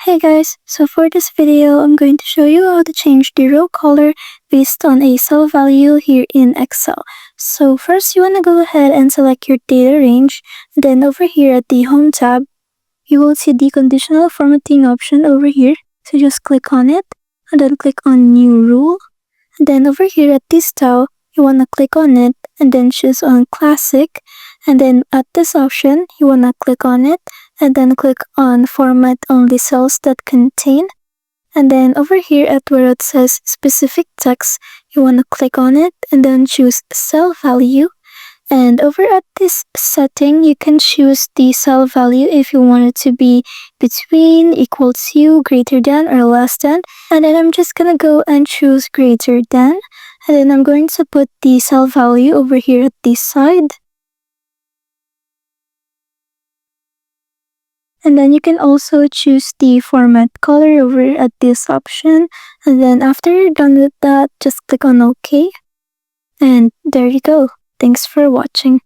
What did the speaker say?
Hey guys, so for this video, I'm going to show you how to change the row color based on a cell value here in Excel. So first, you want to go ahead and select your data range. Then over here at the Home tab, you will see the Conditional Formatting option over here. So just click on it, and then click on New Rule. And then over here at this style, you want to click on it, and then choose on Classic. And then at this option, you want to click on it, and then click on Format Only Cells That Contain. And then over here at where it says Specific Text, you want to click on it, and then choose Cell Value. And over at this setting, you can choose the cell value if you want it to be between, equal to, greater than, or less than. And then I'm just gonna go and choose greater than. And then I'm going to put the cell value over here at this side. And then you can also choose the format color over at this option. And then after you're done with that, just click on OK. And there you go. Thanks for watching.